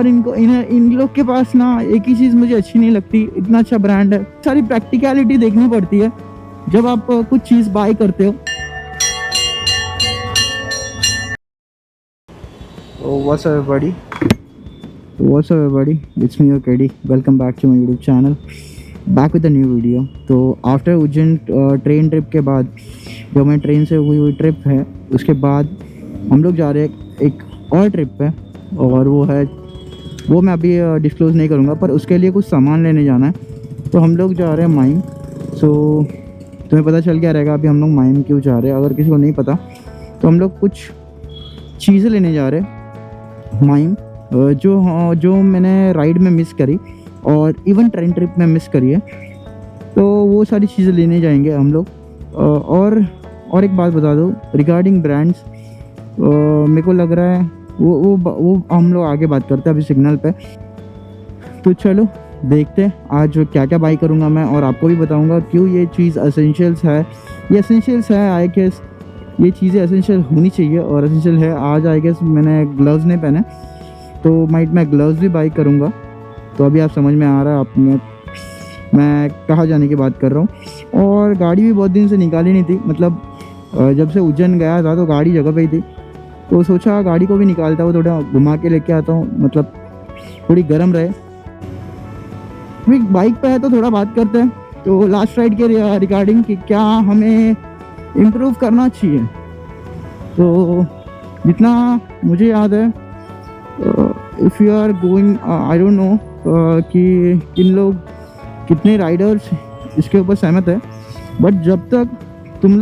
और इन लोग के पास ना एक ही चीज़ मुझे अच्छी नहीं लगती, इतना अच्छा ब्रांड है, सारी प्रैक्टिकलिटी देखनी पड़ती है जब आप कुछ चीज़ बाय करते हो। What's up everybody, it's me your Kedi, welcome back to my YouTube channel, back with a new video। तो आफ्टर उज्जैन ट्रेन ट्रिप के बाद, जो हमारी ट्रेन से हुई ट्रिप है, उसके बाद हम लोग जा रहे हैं एक और ट्रिप पे, और वो मैं अभी डिस्क्लोज़ नहीं करूँगा, पर उसके लिए कुछ सामान लेने जाना है। तो हम लोग जा रहे हैं माइम। सो तुम्हें पता चल गया रहेगा अभी हम लोग माइम क्यों जा रहे हैं। अगर किसी को नहीं पता तो हम लोग कुछ चीज़ें लेने जा रहे हैं माइम, जो मैंने राइड में मिस करी और इवन ट्रेन ट्रिप में मिस करी है, तो वो सारी चीज़ें लेने जाएंगे हम लोग। और एक बात बता दो रिगार्डिंग ब्रांड्स, मेरे को लग रहा है वो हम लोग आगे बात करते हैं अभी सिग्नल पे। तो चलो देखते हैं आज क्या क्या बाई करूँगा मैं, और आपको भी बताऊँगा क्यों ये चीज़ एसेंशियल्स है। ये एसेंशियल्स है, आई गेस ये चीज़ें एसेंशियल होनी चाहिए और एसेंशियल है। आज आई गेस मैंने ग्लव्स नहीं पहने, तो मैं ग्लव्स भी बाई करूँगा। तो अभी आप समझ में आ रहा है आप मैं कहाँ जाने की बात कर रहा हूँ। और गाड़ी भी बहुत दिन से निकाली नहीं थी, मतलब जब से उज्जैन गया था तो गाड़ी जगह पे ही थी, तो सोचा गाड़ी को भी निकालता हूँ, थोड़ा घुमा के लेके आता हूँ, मतलब थोड़ी गर्म रहे। बाइक पे है तो थोड़ा बात करते हैं। तो लास्ट राइड के रिगार्डिंग कि क्या हमें इम्प्रूव करना चाहिए। तो जितना मुझे याद है, if you are going, I don't know कि किन लोग कितने राइडर्स इसके ऊपर सहमत है, बट जब तक तुम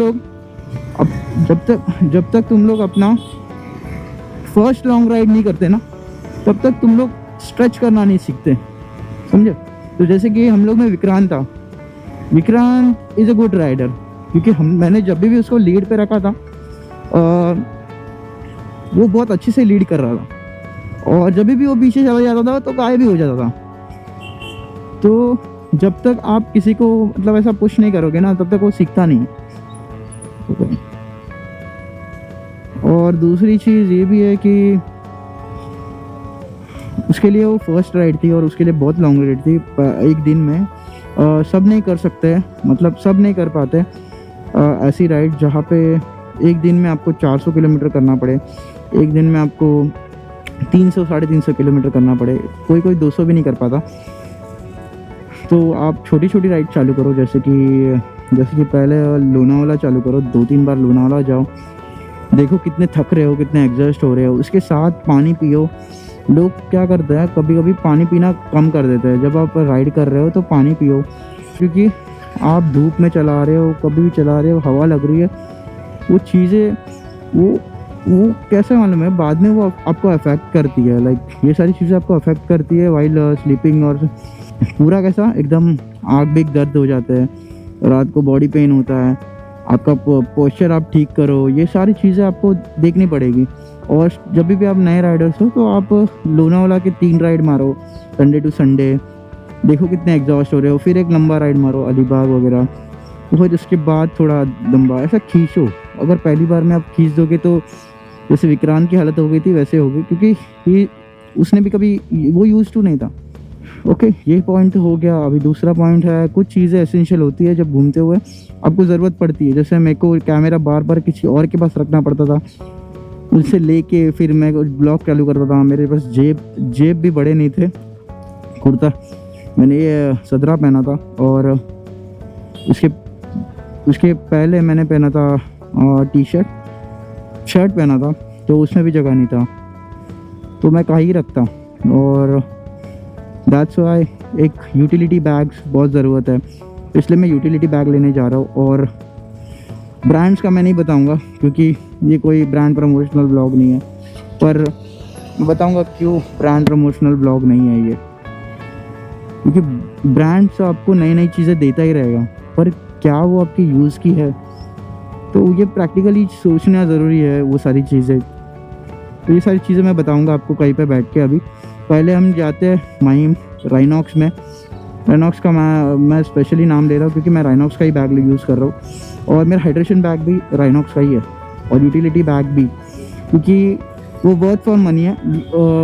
लोग अपना फर्स्ट लॉन्ग राइड नहीं करते ना, तब तक तुम लोग स्ट्रेच करना नहीं सीखते, समझे। तो जैसे कि हम लोग में विक्रांत था, Vikrant is a good rider, क्योंकि मैंने जब भी उसको लीड पे रखा था वो बहुत अच्छे से लीड कर रहा था, और जब भी वो पीछे चला जाता था तो गायब भी हो जाता था। तो जब तक आप किसी को मतलब ऐसा पुश नहीं करोगे ना, तब तक वो सीखता नहीं। और दूसरी चीज़ ये भी है कि उसके लिए वो फर्स्ट राइड थी और उसके लिए बहुत लॉन्ग राइड थी। एक दिन में सब नहीं कर सकते, मतलब सब नहीं कर पाते ऐसी राइड जहाँ पे एक दिन में आपको 400 किलोमीटर करना पड़े, एक दिन में आपको 300-350 किलोमीटर करना पड़े, कोई 200 भी नहीं कर पाता। तो आप छोटी छोटी राइड चालू करो, जैसे कि पहले लोनावाला चालू करो, 2-3 बार लोनावाला जाओ, देखो कितने थक रहे हो, कितने एग्जॉस्ट हो रहे हो। उसके साथ पानी पियो। लोग क्या करते हैं, कभी कभी पानी पीना कम कर देते हैं। जब आप राइड कर रहे हो तो पानी पियो, क्योंकि आप धूप में चला रहे हो, कभी भी चला रहे हो, हवा लग रही है, वो चीज़ें वो कैसे मालूम है, बाद में वो आपको अफेक्ट करती है। लाइक ये सारी चीज़ें आपको अफेक्ट करती है वाइल स्लीपिंग, और पूरा कैसा एकदम आँख भी दर्द हो जाते हैं, रात को बॉडी पेन होता है, आपका पोस्चर आप ठीक करो, ये सारी चीज़ें आपको देखनी पड़ेगी। और जब भी आप नए राइडर्स हो तो आप लोनावाला के 3 राइड मारो संडे टू संडे, देखो कितने एग्जॉस्ट हो रहे हो, फिर एक लंबा राइड मारो अलीबाग वगैरह, तो फिर उसके बाद थोड़ा लंबा ऐसा खींचो। अगर पहली बार में आप खींच दोगे तो जैसे विक्रांत की हालत हो गई थी वैसे होगी, क्योंकि उसने भी कभी वो यूज टू नहीं था। ओके, ये पॉइंट हो गया। अभी दूसरा पॉइंट है, कुछ चीज़ें एसेंशियल होती है जब घूमते हुए आपको ज़रूरत पड़ती है। जैसे मेरे को कैमरा बार बार किसी और के पास रखना पड़ता था, उनसे लेके फिर मैं ब्लॉग चालू करता था। मेरे पास जेब भी बड़े नहीं थे। कुर्ता मैंने ये सदरा पहना था, और उसके पहले मैंने पहना था शर्ट पहना था, तो उसमें भी जगह नहीं था, तो मैं कहाँ ही रखता। और दैट्स वाई एक यूटिलिटी बैग्स बहुत ज़रूरत है, इसलिए मैं यूटिलिटी बैग लेने जा रहा हूँ। और ब्रांड्स का मैं नहीं बताऊंगा, क्योंकि ये कोई ब्रांड प्रमोशनल ब्लॉग नहीं है, पर मैं बताऊंगा क्यों ब्रांड प्रमोशनल ब्लॉग नहीं है ये। क्योंकि ब्रांड्स आपको नई नई चीज़ें देता ही रहेगा, पर क्या वो आपकी यूज़ की है, तो ये प्रैक्टिकली सोचना ज़रूरी है वो सारी चीज़ें। तो ये सारी चीज़ें मैं बताऊंगा आपको कहीं पे बैठ के। अभी पहले हम जाते हैं माहिम राइनॉक्स में। राइनॉक्स का मैं स्पेशली नाम ले रहा हूँ, क्योंकि मैं राइनॉक्स का ही बैग यूज़ कर रहा हूँ, और मेरा हाइड्रेशन बैग भी राइनॉक्स का ही है, और यूटिलिटी बैग भी, क्योंकि वो बहुत फॉर मनी है।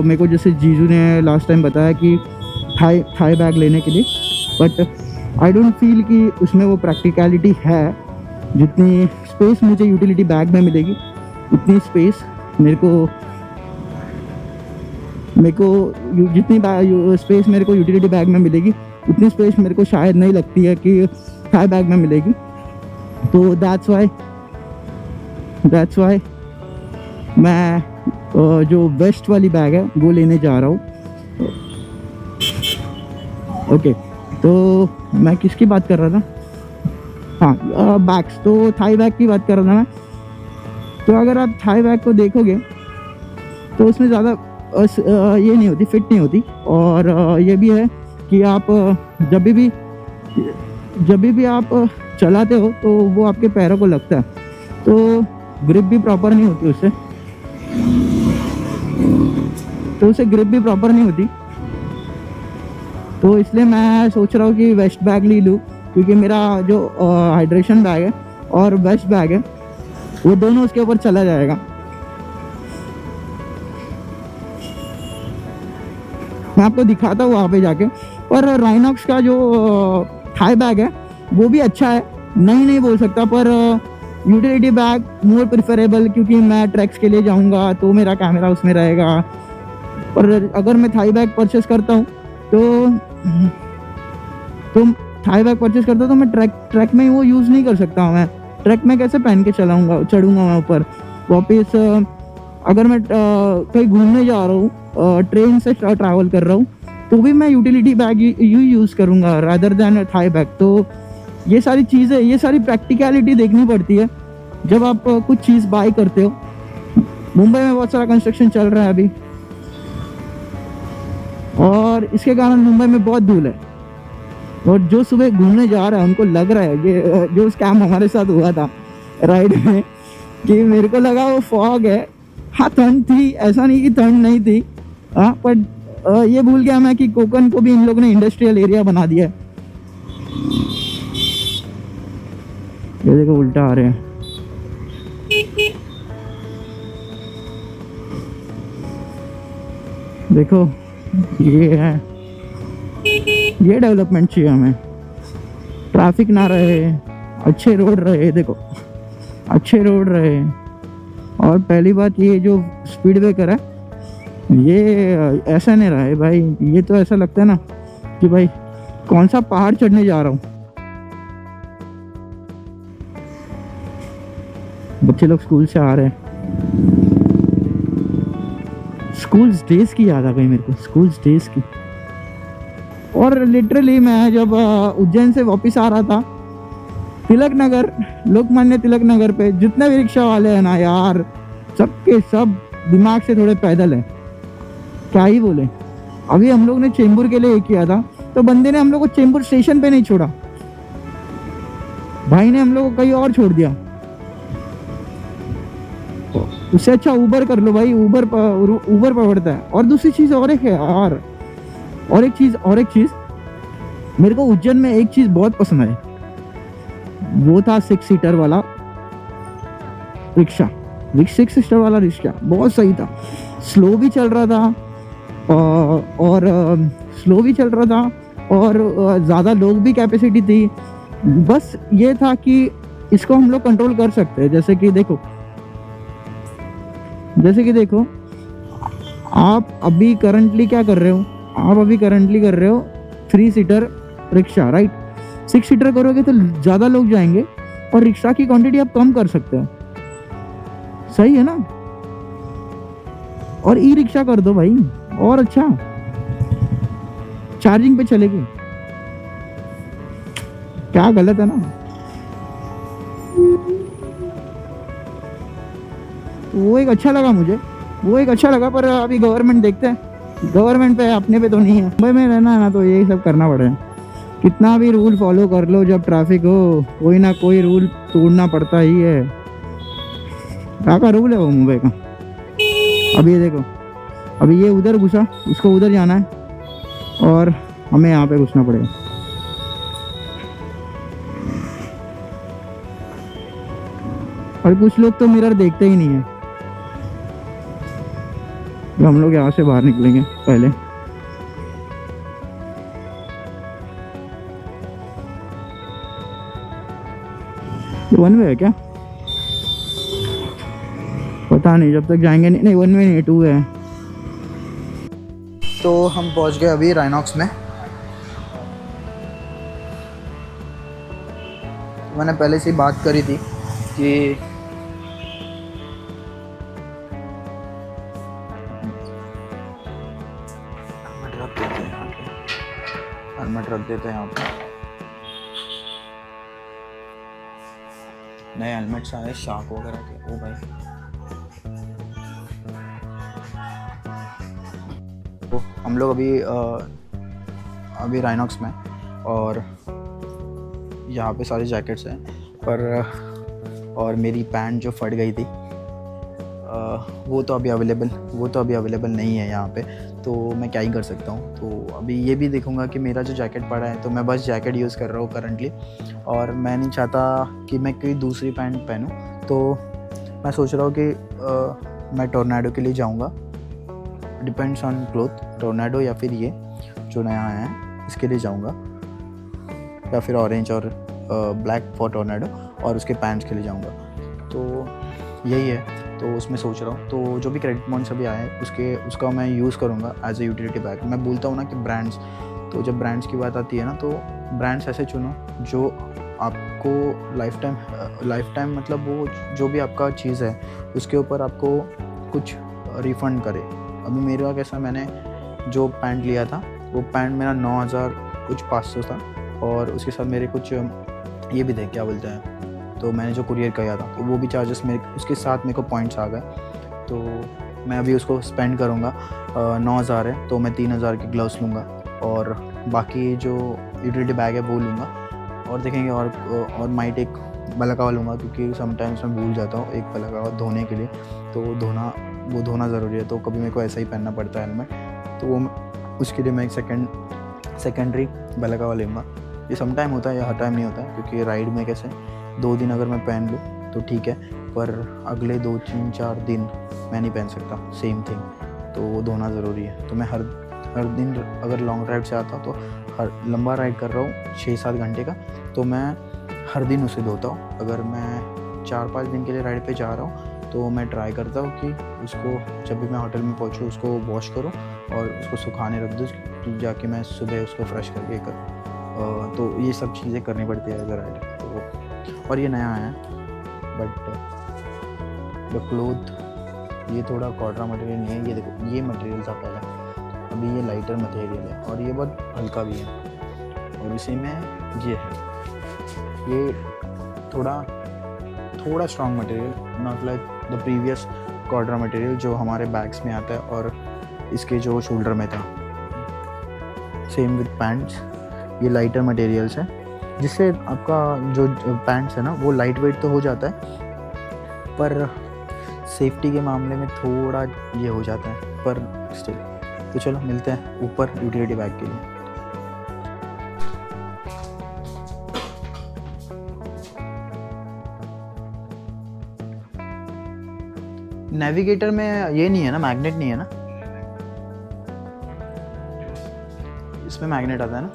मेरे को जैसे जीजू ने लास्ट टाइम बताया कि थाई बैग लेने के लिए, बट आई डोंट फील कि उसमें वो प्रैक्टिकलिटी है। जितनी स्पेस मुझे यूटिलिटी बैग में मिलेगी उतनी स्पेस मेरे को जितनी स्पेस मेरे को यूटिलिटी बैग में मिलेगी उतनी स्पेस मेरे को शायद नहीं लगती है कि थाई बैग में मिलेगी। तो दैट्स वाई मैं जो वेस्ट वाली बैग है वो लेने जा रहा हूँ। ओके, तो मैं किसकी बात कर रहा था? हाँ, बैग्स। तो थाई बैग की बात कर रहा था मैं। तो अगर आप थाई बैग को देखोगे तो उसमें ज़्यादा ये नहीं होती, फिट नहीं होती। और ये भी है कि आप जब भी आप चलाते हो तो वो आपके पैरों को लगता है, तो ग्रिप भी प्रॉपर नहीं होती उससे, तो इसलिए मैं सोच रहा हूँ कि वेस्ट बैग ले लूँ, क्योंकि मेरा जो हाइड्रेशन बैग है और वेस्ट बैग है वो दोनों उसके ऊपर चला जाएगा। मैं आपको दिखाता हूँ वहाँ पे जाके। और राइनॉक्स का जो थाई बैग है वो भी अच्छा है, नहीं बोल सकता, पर यूटिलिटी बैग मोर प्रिफरेबल, क्योंकि मैं ट्रैक्स के लिए जाऊँगा तो मेरा कैमरा उसमें रहेगा। पर अगर मैं थाई बैग परचेस करता हूँ तो मैं ट्रैक में वो यूज़ नहीं कर सकता हूँ। मैं ट्रैक में कैसे पहन के चढ़ूँगा मैं ऊपर वापस। अगर मैं कहीं घूमने जा रहा हूँ, ट्रेन से ट्रैवल कर रहा हूँ, तो भी मैं यूटिलिटी बैग यूज़ करूँगा रादर देन थाई बैग। तो ये सारी चीज़ें, ये सारी प्रैक्टिकलिटी देखनी पड़ती है जब आप कुछ चीज़ बाय करते हो। मुंबई में बहुत सारा कंस्ट्रक्शन चल रहा है अभी, और इसके कारण मुंबई में बहुत धूल है। और जो सुबह घूमने जा रहा है उनको लग रहा है ये जो स्कैम हमारे साथ हुआ था राइड में, कि मेरे को लगा वो फॉग है। हाँ, ठंड थी, ऐसा नहीं कि ठंड नहीं थी। हाँ, पर ये भूल गया मैं कि कोकन को भी इन लोगों ने इंडस्ट्रियल एरिया बना दिया है। ये देखो उल्टा आ रहे हैं। देखो ये है, ये डेवलपमेंट चाहिए हमें। ट्रैफिक ना रहे, अच्छे रोड रहे, देखो अच्छे रोड रहे। और पहली बात, ये जो स्पीड ब्रेकर है ये ऐसा नहीं रहा है भाई। ये तो ऐसा लगता है ना कि भाई कौन सा पहाड़ चढ़ने जा रहा हूँ। बच्चे लोग स्कूल से आ रहे हैं। स्कूल्स डेज की याद आ गई मेरे को, स्कूल्स डेज की। और लिटरली मैं जब उज्जैन से वापस आ रहा था, तिलक नगर, लोकमान्य तिलक नगर पे जितने भी रिक्शा वाले हैं ना यार, सबके सब दिमाग से थोड़े पैदल हैं, क्या ही बोले। अभी हम लोग ने चेंबूर के लिए किया था, तो बंदे ने हम लोग को चेंबूर स्टेशन पे नहीं छोड़ा, भाई ने हम लोग को कहीं और छोड़ दिया। उससे अच्छा उबर कर लो भाई, उबर पकड़ता है। और दूसरी चीज़ और एक है यार, और एक चीज़ मेरे को उज्जैन में एक चीज़ बहुत पसंद आई, वो था 6 सीटर वाला रिक्शा। 6 सीटर वाला रिक्शा बहुत सही था, स्लो भी चल रहा था और ज़्यादा लोग भी कैपेसिटी थी। बस ये था कि इसको हम लोग कंट्रोल कर सकते हैं। जैसे कि देखो आप अभी करंटली क्या कर रहे हो, आप अभी करंटली कर रहे हो 3 सीटर रिक्शा, राइट। 6 सीटर करोगे तो ज़्यादा लोग जाएंगे और रिक्शा की क्वांटिटी आप कम कर सकते हो, सही है ना। और ई रिक्शा कर दो भाई, और अच्छा चार्जिंग पे चलेगी, क्या गलत है ना। वो एक अच्छा लगा मुझे, पर अभी गवर्नमेंट देखते हैं, गवर्नमेंट पे अपने पे तो नहीं है। मुंबई में रहना है ना तो यही सब करना पड़ेगा। कितना भी रूल फॉलो कर लो, जब ट्रैफिक हो कोई ना कोई रूल तोड़ना पड़ता ही है। क्या रूल है वो मुंबई का। अभी ये देखो, अभी ये उधर घुसा, उसको उधर जाना है और हमें यहाँ पे घुसना पड़ेगा। और कुछ लोग तो मिरर देखते ही नहीं है। तो हम लोग यहाँ से बाहर निकलेंगे पहले। वन वे है क्या? पता नहीं, जब तक जाएंगे नहीं। नहीं, वन वे नहीं, टू है। तो हम पहुंच गए अभी राइनॉक्स में। मैंने पहले से ही बात करी थी कि हेलमेट रख देते हैं यहाँ पे। नए हेलमेट्स आए शार्क वगैरह के। ओ भाई, तो हम लोग अभी राइनॉक्स में, और यहाँ पे सारे जैकेट्स हैं, और मेरी पैंट जो फट गई थी वो तो अभी अवेलेबल नहीं है यहाँ पे। तो मैं क्या ही कर सकता हूँ। तो अभी ये भी देखूँगा कि मेरा जो जैकेट पड़ा है, तो मैं बस जैकेट यूज़ कर रहा हूँ करंटली, और मैं नहीं चाहता कि मैं कोई दूसरी पैंट पहनूँ। तो मैं सोच रहा हूँ कि मैं टोर्नेडो के लिए जाऊँगा। डिपेंड्स ऑन क्लोथ, टोर्नेडो या फिर ये जो नया आया है इसके लिए जाऊँगा, या फिर ऑरेंज और ब्लैक फॉर टोर्नेडो, और उसके पैंट्स के लिए जाऊँगा। तो यही है, तो उसमें सोच रहा हूँ। तो जो भी क्रेडिट पॉइंट्स अभी आए हैं उसका मैं यूज़ करूँगा एज ए यूटिलिटी बैग। मैं बोलता हूँ ना कि ब्रांड्स, तो जब ब्रांड्स की बात आती है ना, तो ब्रांड्स ऐसे चुनो जो आपको लाइफ टाइम मतलब वो जो भी आपका चीज़ है उसके ऊपर आपको कुछ रिफ़ंड करे। अभी मेरा कैसा, मैंने जो पैंट लिया था वो पैंट मेरा 9,000 कुछ 500 था, और उसके साथ मेरे कुछ ये भी थे, क्या बोलते हैं, तो मैंने जो कुरियर किया था तो वो भी चार्जेस मेरे उसके साथ मेरे को पॉइंट्स आ गए। तो मैं अभी उसको स्पेंड करूँगा। 9,000 है तो मैं 3,000 के ग्लव्स लूँगा, और बाकी जो यूटिलिटी बैग है वो लूँगा, और देखेंगे। और माइट एक बलकावा लूँगा, क्योंकि समटाइम्स मैं भूल जाता हूँ एक बलकावा धोने के लिए, तो वो धोना ज़रूरी है। तो कभी मेरे को ऐसा ही पहनना पड़ता है हेलमेट, तो वो उसके लिए मैं एक सेकेंडरी बलकावा लूँगा। ये सम टाइम होता है या हर टाइम नहीं होता है, क्योंकि राइड में कैसे 2 दिन अगर मैं पहन लूँ तो ठीक है, पर अगले 2, 3, 4 दिन मैं नहीं पहन सकता सेम थिंग, तो वो धोना ज़रूरी है। तो मैं हर दिन अगर लॉन्ग ड्राइव से आता हूँ, तो लंबा राइड कर रहा हूँ 6-7 घंटे का, तो मैं हर दिन उसे धोता हूँ। अगर मैं 4-5 दिन के लिए राइड पे जा रहा हूँ, तो मैं ट्राई करता हूँ कि उसको जब भी मैं होटल में पहुँचूँ उसको वॉश करूँ और उसको सुखाने रख दूँ, जाके मैं सुबह उसको फ्रेश करके करूँ। तो ये सब चीज़ें करनी पड़ती है एज अ राइडर। तो और ये नया आया है, बट द क्लोथ ये थोड़ा कॉटरा मटेरियल नहीं है। ये देखो, ये मटेरियल था पहले, अभी ये लाइटर मटेरियल है, और ये बहुत हल्का भी है। और इसी में ये है, ये थोड़ा strong material, not like the previous कॉटरा मटेरियल जो हमारे बैग्स में आता है और इसके जो शोल्डर में था। सेम विद पैंट्स, ये लाइटर मटेरियल्स है, जिससे आपका जो पैंट्स है ना वो लाइट वेट तो हो जाता है, पर सेफ्टी के मामले में थोड़ा ये हो जाता है, पर स्टिल। तो चलो मिलते हैं ऊपर यूटिलिटी बैग के लिए। नेविगेटर में ये नहीं है ना, मैग्नेट नहीं है ना, इसमें मैग्नेट आता है ना।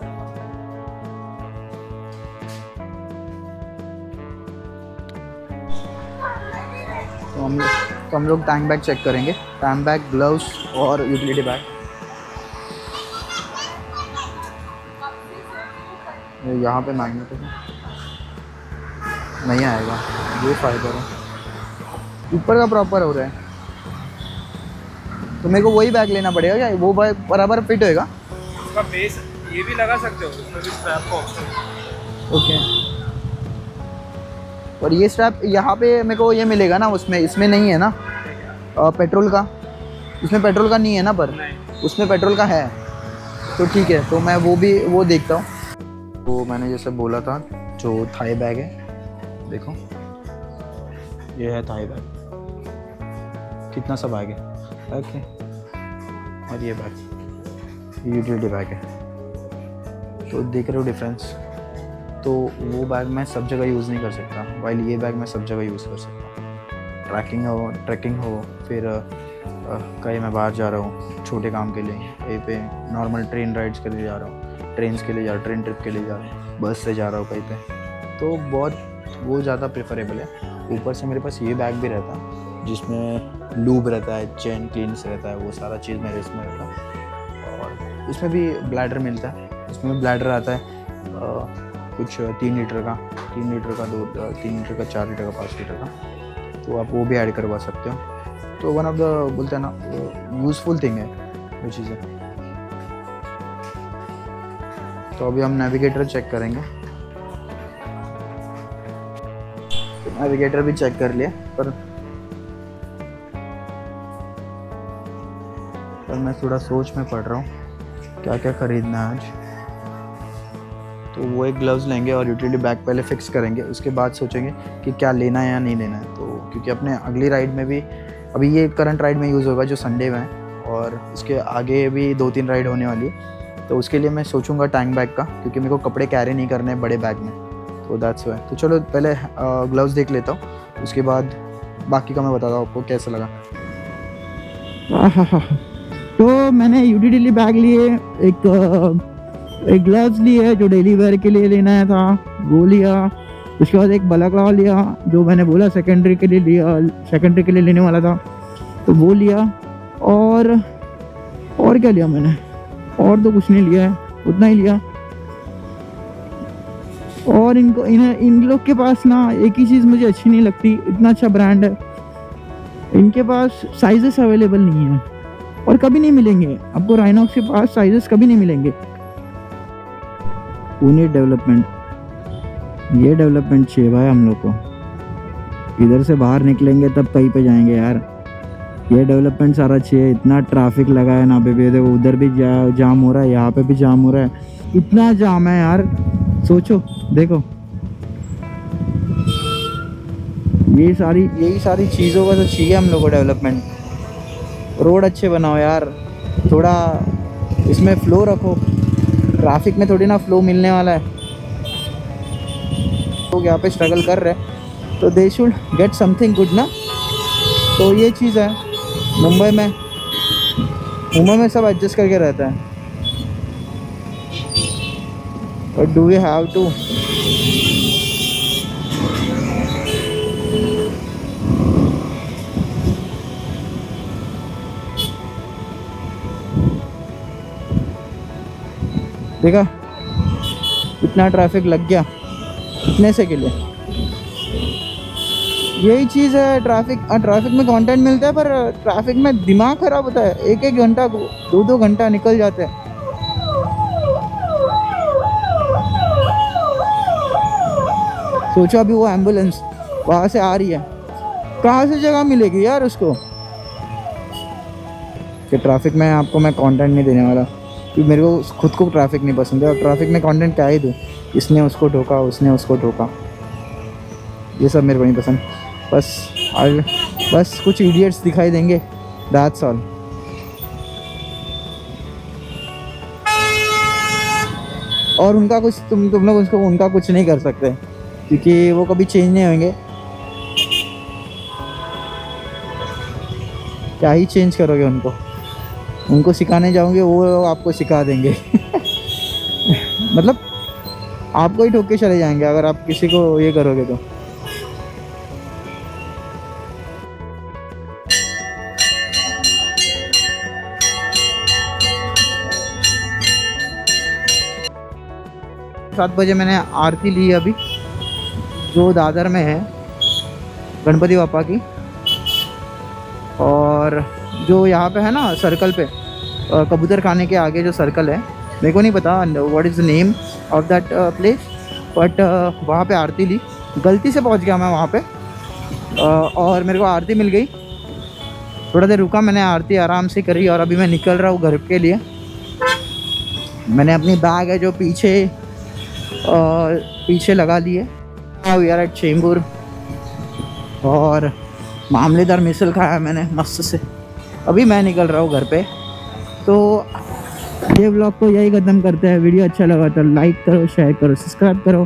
तो हम लोग टैंक बैग चेक करेंगे, टैंक बैग, ग्लव्स और यूटिलिटी बैग। यहाँ पे मैग्नेट है, नहीं आएगा, ये फाइबर है, ऊपर का प्रॉपर हो रहा है। तो मेरे को वही बैग लेना पड़ेगा क्या? वो बैग बराबर फिट होएगा? उसका बेस ये भी लगा सकते हो, उसमें भी स्ट्रैप का ऑप्शन। ओके। और ये स्ट्रैप यहाँ पे मेरे को ये मिलेगा ना, उसमें इसमें नहीं है ना पेट्रोल का? इसमें पेट्रोल का नहीं है ना, पर उसमें पेट्रोल का है, तो ठीक है। तो मैं वो देखता हूँ। वो मैंने जैसे बोला था, जो थाई बैग है, देखो ये है थाई बैग, कितना सा बैग है। ओके, और ये बैग यूटिलिटी बैग है, तो देख रहे हो डिफरेंस। तो वो बैग मैं सब जगह यूज़ नहीं कर सकता, वाइल ये बैग मैं सब जगह यूज़ कर सकता हूँ। ट्रैकिंग हो, फिर कहीं मैं बाहर जा रहा हूँ छोटे काम के लिए, कहीं पे नॉर्मल ट्रेन राइड्स के लिए जा रहा हूँ, ट्रेन के लिए जा रहा हूँ, ट्रेन ट्रिप के लिए जा रहा हूँ, बस से जा रहा हूँ कहीं पे, तो बहुत वो ज़्यादा प्रेफरेबल है। ऊपर से मेरे पास ये बैग भी रहता है जिसमें लूब रहता है, चेन क्लीन्स रहता है, वो सारा चीज़ मेरे इसमें रहता है। और इसमें भी ब्लैडर मिलता है, इसमें ब्लैडर आता है कुछ 3 लीटर का, 3 लीटर का, 3 लीटर का, 4 लीटर का, 5 लीटर का, तो आप वो भी ऐड करवा सकते हो। तो वन ऑफ द बोलते हैं ना यूज़फुल थिंग है वो चीज़ें। तो अभी हम नेविगेटर चेक करेंगे, तो नेविगेटर भी चेक कर लिया, पर मैं थोड़ा सोच में पड़ रहा हूँ क्या क्या खरीदना है आज। तो वो एक ग्लव्स लेंगे और यूटिलिटी बैग पहले फिक्स करेंगे, उसके बाद सोचेंगे कि क्या लेना है या नहीं लेना है। तो क्योंकि अपने अगली राइड में भी, अभी ये करंट राइड में यूज़ होगा जो संडे में है, और उसके आगे भी 2-3 राइड होने वाली है, तो उसके लिए मैं सोचूंगा टैंक बैग का, क्योंकि मेरे को कपड़े कैरी नहीं करने बड़े बैग में, तो दैट्स वाई। तो चलो पहले ग्लव्स देख लेता हूँ, उसके बाद बाकी का मैं बताता हूँ आपको कैसा लगा। तो मैंने यूटिलिटी बैग लिए, एक ग्लव्स लिए जो डेली वेयर के लिए लेना था वो लिया, उसके बाद एक बलाक्लावा लिया जो मैंने बोला सेकेंडरी के लिए लिया, सेकेंडरी के लिए लेने वाला था तो वो लिया, और क्या लिया मैंने, और तो कुछ नहीं लिया है, उतना ही लिया। और इन लोग के पास ना एक ही चीज़ मुझे अच्छी नहीं लगती, इतना अच्छा ब्रांड है, इनके पास साइजेस अवेलेबल नहीं है और कभी नहीं मिलेंगे आपको। राइनॉक्स के पास साइजेस कभी नहीं मिलेंगे। पुणे डेवलपमेंट, ये डेवलपमेंट चाहिए भाई हम लोग को। इधर से बाहर निकलेंगे तब कहीं पे जाएंगे यार, ये डेवलपमेंट सारा चाहिए। इतना ट्रैफिक लगा है ना पे, देखो उधर भी जाम हो रहा है, यहाँ पे भी जाम हो रहा है, इतना जाम है यार, सोचो देखो। यही सारी चीज़ों का तो चाहिए हम लोग को डेवलपमेंट। रोड अच्छे बनाओ यार, थोड़ा इसमें फ्लो रखो, ट्रैफिक में थोड़ी ना फ्लो मिलने वाला है। लोग यहाँ पे स्ट्रगल कर रहे हैं तो they should get something good ना। तो ये चीज़ है मुंबई में सब एडजस्ट करके रहता है, but do we have to. देखा इतना ट्रैफिक लग गया इतने से के लिए। यही चीज़ है, ट्रैफिक में कंटेंट मिलता है पर ट्रैफिक में दिमाग ख़राब होता है। 1-1 घंटा 2-2 घंटा निकल जाते हैं। सोचो अभी वो एम्बुलेंस वहाँ से आ रही है, कहाँ से जगह मिलेगी यार उसको। कि ट्रैफिक में आपको मैं कंटेंट नहीं देने वाला, क्योंकि मेरे को खुद को ट्रैफिक नहीं पसंद है, और ट्रैफिक में कंटेंट क्या ही दूँ। इसने उसको ठोका, उसने उसको ठोका, ये सब मेरे को नहीं पसंद। बस कुछ इडियट्स दिखाई देंगे, दैट्स ऑल। और उनका कुछ तुम लोग उनका कुछ नहीं कर सकते, क्योंकि वो कभी चेंज नहीं होंगे। क्या ही चेंज करोगे उनको सिखाने जाओगे वो आपको सिखा देंगे। मतलब आपको ही ठोक के चले जाएंगे अगर आप किसी को ये करोगे तो। सात बजे मैंने आरती ली अभी, जो दादर में है गणपति बापा की, और जो यहाँ पे है ना सर्कल पे, कबूतर खाने के आगे जो सर्कल है, मेरे को नहीं पता what is the name of that place, but वहाँ पे आरती ली। गलती से पहुँच गया मैं वहाँ पे, और मेरे को आरती मिल गई। थोड़ा देर रुका, मैंने आरती आराम से करी, और अभी मैं निकल रहा हूँ घर के लिए। मैंने अपनी बैग है जो पीछे लगा ली है। वी आर एट चेंबूर, और मामलेदार मिसल खाया मैंने मस्त से। अभी मैं निकल रहा हूँ घर पे। तो ये व्लॉग को यही ख़त्म करते हैं। वीडियो अच्छा लगा तो लाइक करो, शेयर करो, सब्सक्राइब करो।